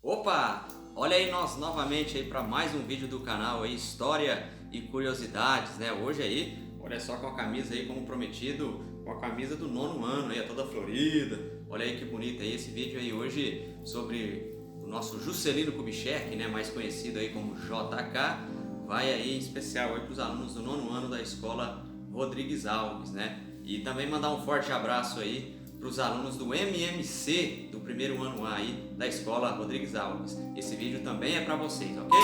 Opa! Olha aí nós novamente aí para mais um vídeo do canal aí, História e Curiosidades, né? Hoje aí, olha só com a camisa aí como prometido, com a camisa do 9º ano aí, toda florida. Olha aí que bonita aí esse vídeo aí hoje sobre o nosso Juscelino Kubitschek, né? Mais conhecido aí como JK. Vai aí em especial aí para os alunos do 9º ano da escola Rodrigues Alves, né? E também mandar um forte abraço aí para os alunos do MMC do 1º ano A aí da escola Rodrigues Alves. Esse vídeo também é para vocês, ok?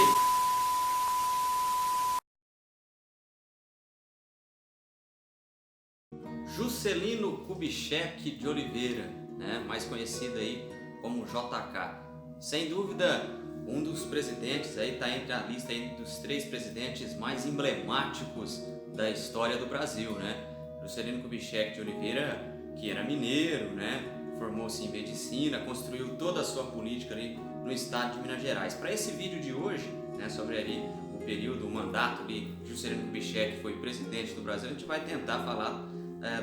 Juscelino Kubitschek de Oliveira, né? Mais conhecido aí como JK. Sem dúvida, um dos presidentes aí está entre a lista aí dos 3 presidentes mais emblemáticos da história do Brasil, né? Juscelino Kubitschek de Oliveira, que era mineiro, né? Formou-se em medicina, construiu toda a sua política ali no estado de Minas Gerais. Para esse vídeo de hoje, né, sobre ali o período, o mandato ali de Juscelino Kubitschek, que foi presidente do Brasil, a gente vai tentar falar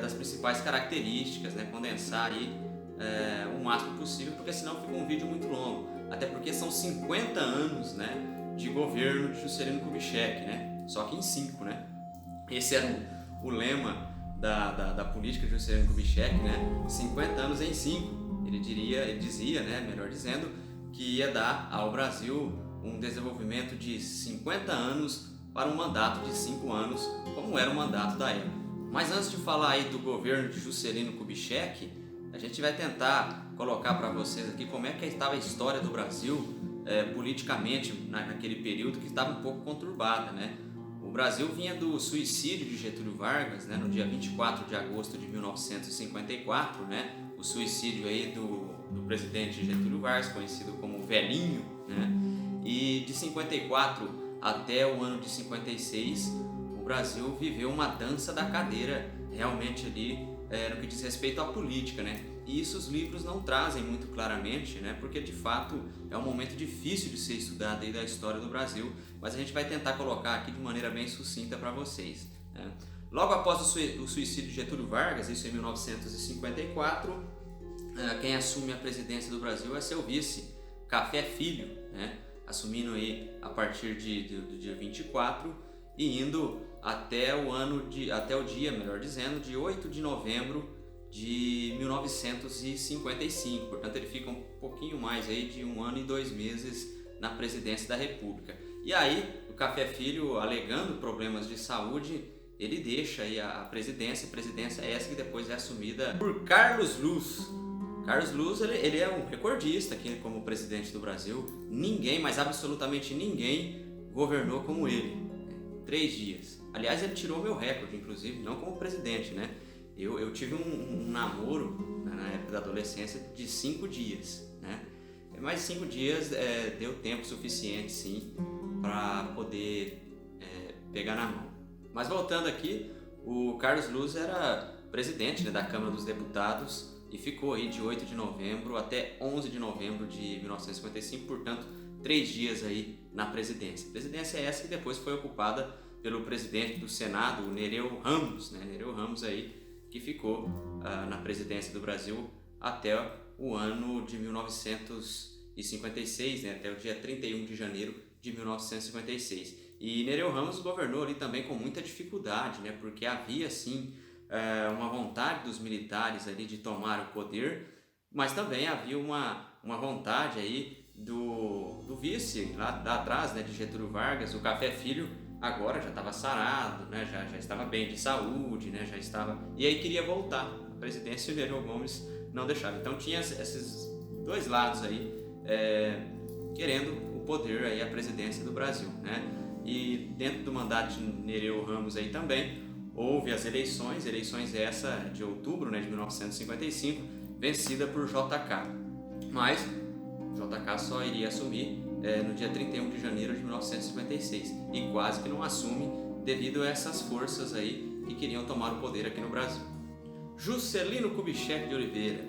das principais características, né, condensar aí o máximo possível, porque senão fica um vídeo muito longo. Até porque são 50 anos, né, de governo de Juscelino Kubitschek, né? Só que em 5, né? Esse era o lema da política de Juscelino Kubitschek, né? 50 anos em 5. Ele dizia, né, melhor dizendo, que ia dar ao Brasil um desenvolvimento de 50 anos para um mandato de 5 anos, como era o mandato da época. Mas antes de falar aí do governo de Juscelino Kubitschek, a gente vai tentar colocar para vocês aqui como é que estava a história do Brasil politicamente naquele período, que estava um pouco conturbada, né? O Brasil vinha do suicídio de Getúlio Vargas, né, no dia 24 de agosto de 1954, né, o suicídio aí do presidente Getúlio Vargas, conhecido como Velhinho, né, e de 54 até o ano de 56, o Brasil viveu uma dança da cadeira realmente ali no que diz respeito à política, né? E isso os livros não trazem muito claramente, né? Porque de fato é um momento difícil de ser estudado aí da história do Brasil, mas a gente vai tentar colocar aqui de maneira bem sucinta para vocês, né? Logo após o suicídio de Getúlio Vargas, isso em 1954, quem assume a presidência do Brasil é seu vice, Café Filho, né? Assumindo aí a partir do dia 24 e indo até o dia, melhor dizendo, de 8 de novembro de 1955. Portanto, ele fica um pouquinho mais aí de 1 ano e 2 meses na presidência da República. E aí, o Café Filho, alegando problemas de saúde, ele deixa aí a presidência essa que depois é assumida por Carlos Luz. Carlos Luz, ele é um recordista aqui como presidente do Brasil. Ninguém, mas absolutamente ninguém, governou como ele. 3 dias. Aliás, ele tirou meu recorde, inclusive, não como presidente, né? Eu tive um namoro na época da adolescência de 5 dias, né? Mas 5 dias deu tempo suficiente, sim, para poder pegar na mão. Mas voltando aqui, o Carlos Luz era presidente, né, da Câmara dos Deputados e ficou aí de 8 de novembro até 11 de novembro de 1955, portanto, 3 dias aí na presidência. A presidência é essa que depois foi ocupada pelo presidente do Senado, o Nereu Ramos, né? Nereu Ramos aí, que ficou na presidência do Brasil até o ano de 1956, né? Até o dia 31 de janeiro de 1956. E Nereu Ramos governou ali também com muita dificuldade, né? Porque havia sim uma vontade dos militares ali de tomar o poder, mas também havia uma vontade aí do vice lá atrás, né, de Getúlio Vargas, o Café Filho, agora já estava sarado, né, já estava bem de saúde, né, já estava, e aí queria voltar à presidência e o Nereu Gomes não deixava. Então tinha esses 2 lados aí querendo o poder aí, a presidência do Brasil, né? E dentro do mandato de Nereu Ramos aí também houve as eleições essa de outubro, né, de 1955, vencida por JK. Mas JK só iria assumir no dia 31 de janeiro de 1956 e quase que não assume devido a essas forças aí que queriam tomar o poder aqui no Brasil. Juscelino Kubitschek de Oliveira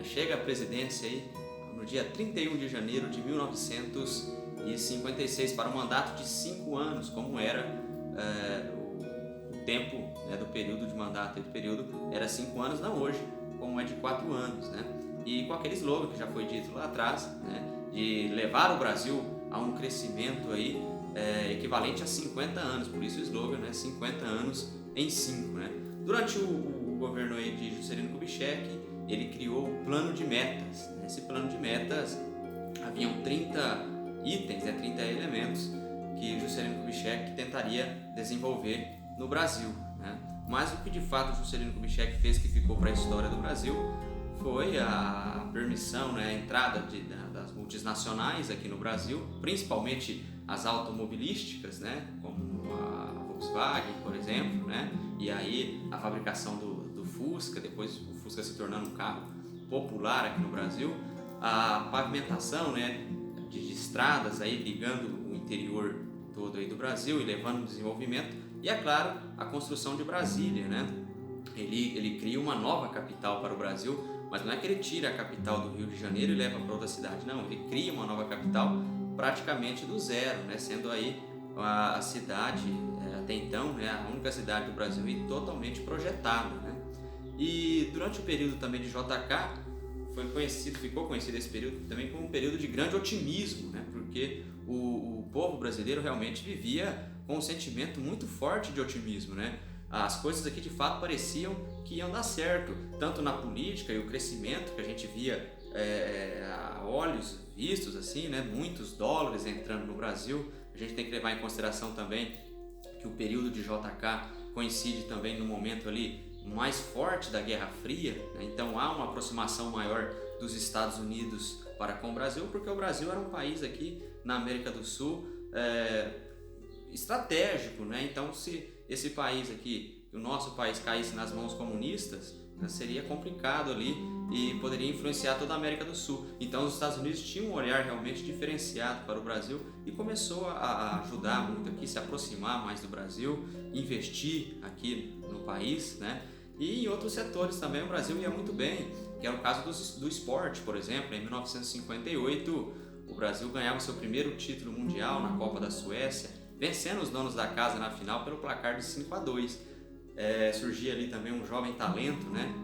chega à presidência aí no dia 31 de janeiro de 1956 para um mandato de 5 anos, como era o tempo, né, do período de mandato. O período era 5 anos, não hoje, como é de 4 anos, né? E com aquele slogan que já foi dito lá atrás, né, de levar o Brasil a um crescimento aí equivalente a 50 anos, por isso o slogan, né, 50 anos em 5, né? Durante o governo aí de Juscelino Kubitschek, ele criou o plano de metas. Nesse plano de metas haviam 30 itens, 30 elementos que Juscelino Kubitschek tentaria desenvolver no Brasil, né? Mas o que de fato Juscelino Kubitschek fez que ficou para a história do Brasil foi a permissão, né, a entrada das multinacionais aqui no Brasil, principalmente as automobilísticas, né, como a Volkswagen, por exemplo, né, e aí a fabricação do Fusca, depois o Fusca se tornando um carro popular aqui no Brasil, a pavimentação, né, de estradas aí ligando o interior todo aí do Brasil e levando o desenvolvimento, e é claro, a construção de Brasília, né? Ele cria uma nova capital para o Brasil, mas não é que ele tira a capital do Rio de Janeiro e leva para outra cidade, não, ele cria uma nova capital praticamente do zero, né? Sendo aí a cidade, até então, né, a única cidade do Brasil e totalmente projetada, né? E durante o período também de JK, ficou conhecido esse período também como um período de grande otimismo, né? Porque o povo brasileiro realmente vivia com um sentimento muito forte de otimismo, né? As coisas aqui de fato pareciam que iam dar certo, tanto na política e o crescimento que a gente via a olhos vistos, assim, né? Muitos dólares entrando no Brasil. A gente tem que levar em consideração também que o período de JK coincide também no momento ali mais forte da Guerra Fria, né? Então há uma aproximação maior dos Estados Unidos para com o Brasil, porque o Brasil era um país aqui na América do Sul estratégico, né? Então se esse país aqui, o nosso país, caísse nas mãos comunistas, né, seria complicado ali e poderia influenciar toda a América do Sul. Então os Estados Unidos tinham um olhar realmente diferenciado para o Brasil e começou a ajudar muito aqui, se aproximar mais do Brasil, investir aqui no país, né? E em outros setores também o Brasil ia muito bem, que era o caso do esporte, por exemplo. Em 1958 o Brasil ganhava seu primeiro título mundial na Copa da Suécia, vencendo os donos da casa na final pelo placar de 5-2. Surgia ali também um jovem talento, né,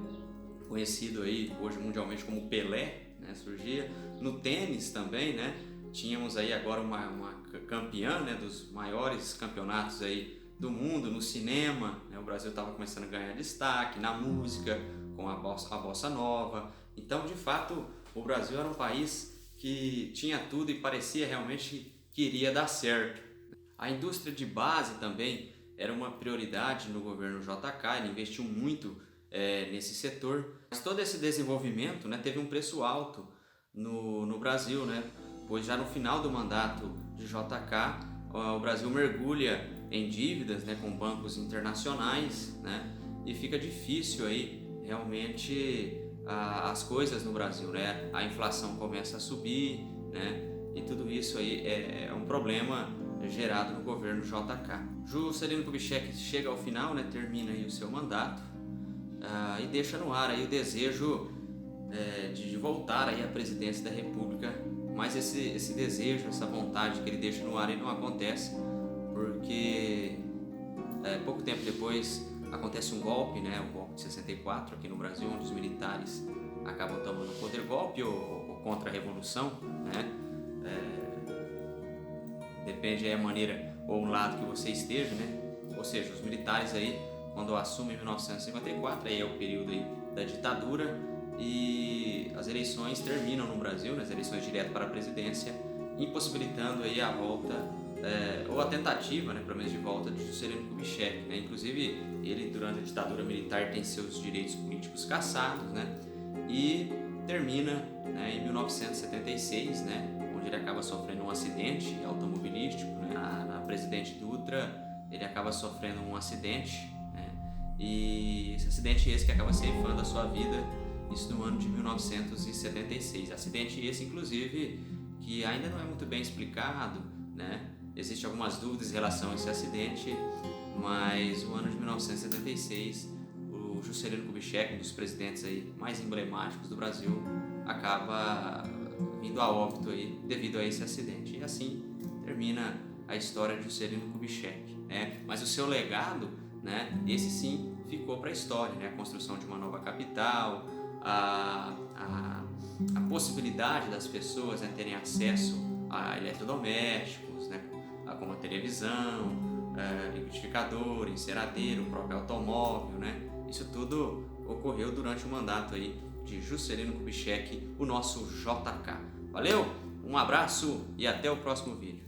conhecido aí hoje mundialmente como Pelé, né, surgia. No tênis também, né, tínhamos aí agora uma campeã, né, dos maiores campeonatos aí do mundo. No cinema, né, o Brasil estava começando a ganhar destaque, na música, com a bossa nova. Então, de fato, o Brasil era um país que tinha tudo e parecia realmente que iria dar certo. A indústria de base também era uma prioridade no governo JK, ele investiu muito nesse setor. Mas todo esse desenvolvimento, né, teve um preço alto no Brasil, né, pois já no final do mandato de JK, o Brasil mergulha em dívidas, né, com bancos internacionais, né, e fica difícil aí realmente as coisas no Brasil, né, a inflação começa a subir, né, e tudo isso aí é um problema gerado no governo JK. Juscelino Kubitschek chega ao final, né, termina aí o seu mandato e deixa no ar aí o desejo de voltar aí à presidência da República, mas esse desejo, essa vontade que ele deixa no ar, ele não acontece, porque pouco tempo depois acontece um golpe, né, o golpe de 64 aqui no Brasil, onde os militares acabam tomando o poder, golpe ou contra-revolução, né? Depende aí a maneira ou o lado que você esteja, né? Ou seja, os militares aí, quando assumem em 1954, aí é o período aí da ditadura e as eleições terminam no Brasil, né? As eleições direto para a presidência, impossibilitando aí a volta ou a tentativa, né, pelo menos de volta de Juscelino Kubitschek, né? Inclusive ele durante a ditadura militar tem seus direitos políticos cassados, né? E termina, né, em 1976, né, onde ele acaba sofrendo um acidente automobilístico, né? Na Presidente Dutra ele acaba sofrendo um acidente, né? E esse acidente que acaba ceifando a sua vida, isso no ano de 1976. Acidente esse, inclusive, que ainda não é muito bem explicado, né? Existem algumas dúvidas em relação a esse acidente, mas no ano de 1976, o Juscelino Kubitschek, um dos presidentes aí mais emblemáticos do Brasil, acaba vindo a óbito aí devido a esse acidente. E assim termina a história de Juscelino Kubitschek, né? Mas o seu legado, né, esse sim ficou para a história, né? A construção de uma nova capital, a a possibilidade das pessoas, né, terem acesso a eletrodomésticos, né, como a televisão, liquidificador, enceradeiro, o próprio automóvel, né? Isso tudo ocorreu durante o mandato aí de Juscelino Kubitschek, o nosso JK. Valeu, um abraço e até o próximo vídeo.